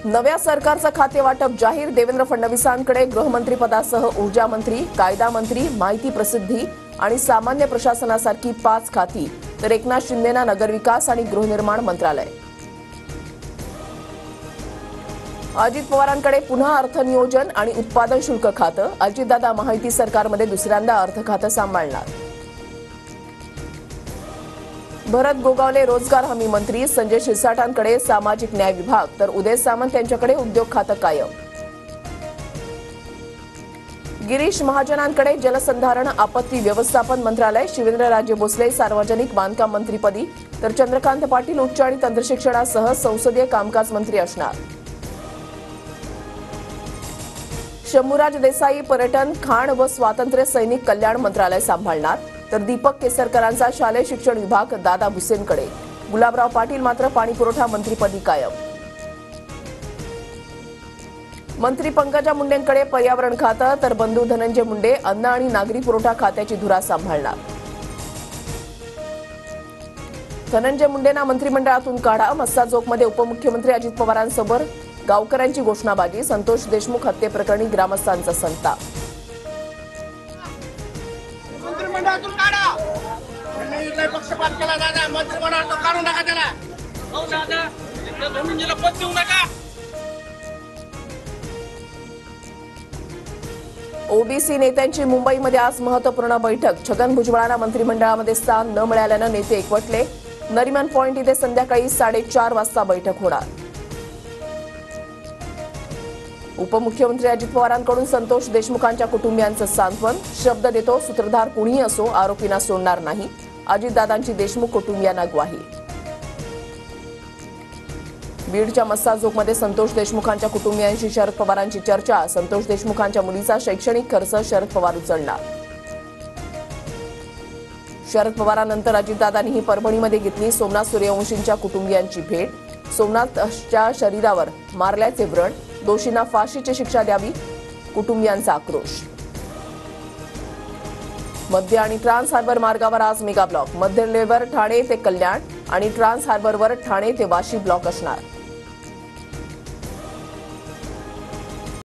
नव्या सरकारचं खाते वाटप जाहीर। देवेंद्र फडणवीसांकडे गृहमंत्री पदासह ऊर्जा मंत्री, कायदा मंत्री, माहिती प्रसिद्धी आणि सामान्य प्रशासनासारखी 5 खाती, तर एकनाथ शिंदेना नगरविकास आणि गृहनिर्माण मंत्रालय। अजित पवारांकडे पुन्हा अर्थनियोजन आणि उत्पादन शुल्क खातं। अजितदादा माहिती सरकारमध्ये दुसऱ्यांदा अर्थ खातं सांभाळणार। भरत गोगावले रोजगार हमी मंत्री, संजय शिरसाटांकडे सामाजिक न्याय विभाग, तर उदय सामंत यांच्याकडे उद्योग खातं कायम। गिरीश महाजनांकडे जलसंधारण आपत्ती व्यवस्थापन मंत्रालय, शिवेंद्रराजे भोसले सार्वजनिक बांधकाम मंत्रीपदी, तर चंद्रकांत पाटील उच्च आणि तंत्रशिक्षणासह संसदीय कामकाज मंत्री असणार। शंभूराज देसाई पर्यटन, खाण व स्वातंत्र्य सैनिक कल्याण मंत्रालय सांभाळणार, तर दीपक केसरकरांचा शालेय शिक्षण विभाग दादा भुसेंकडे। गुलाबराव पाटील मात्र पाणीपुरवठा मंत्रीपदी कायम। मंत्री पंकजा मुंडेंकडे पर्यावरण खातं, तर बंधू धनंजय मुंडे अन्न आणि नागरी पुरवठा खात्याची धुरा सांभाळणार। धनंजय मुंडेंना मंत्रिमंडळातून काढा। मस्साजोगमध्ये उपमुख्यमंत्री अजित पवारांसोबत गावकऱ्यांची घोषणाबाजी। संतोष देशमुख हत्येप्रकरणी ग्रामस्थांचा संताप। मंत्रिमंडळातून काढा, त्यांनी पक्षपात केला दादा, मंत्रिमंडळातून काढू नका त्याला। हो दादा, धनंजयला पद देऊ नका। ओबीसी नेत्यांची मुंबईमध्ये आज महत्त्वपूर्ण बैठक। छगन भुजबळांना मंत्रिमंडळामध्ये स्थान न मिळाल्यानं नेते एकवटले। नरिमन पॉइंट इथे संध्याकाळी 4:30 वाजता बैठक होणार। उपमुख्यमंत्री अजित पवारांकडून संतोष देशमुखांच्या कुटुंबियांचं सांत्वन। शब्द देतो, सूत्रधार कुणीही असो, आरोपींना सोडणार नाही। अजितदादांची देशमुख कुटुंबियांना ग्वाही। बीडच्या मस्साजोगमध्ये संतोष देशमुखांच्या कुटुंबियांशी शरद पवारांची चर्चा। संतोष देशमुखांच्या मुलीचा शैक्षणिक खर्च शरद पवार उचलणार। शरद पवारांनंतर अजितदादांनीही परभणीमध्ये घेतली सोमनाथ सूर्यवंशींच्या कुटुंबियांची भेट। सोमनाथच्या शरीरावर मारल्याचे व्रण, दोषींना फाशीची शिक्षा द्यावी, कुटुंबियांचा आक्रोश। मध्य आणि ट्रान्स हार्बर मार्गावर आज मेगा ब्लॉक। मध्य रेल्वेवर ठाणे ते कल्याण आणि ट्रान्स हार्बरवर ठाणे ते वाशी ब्लॉक असणार।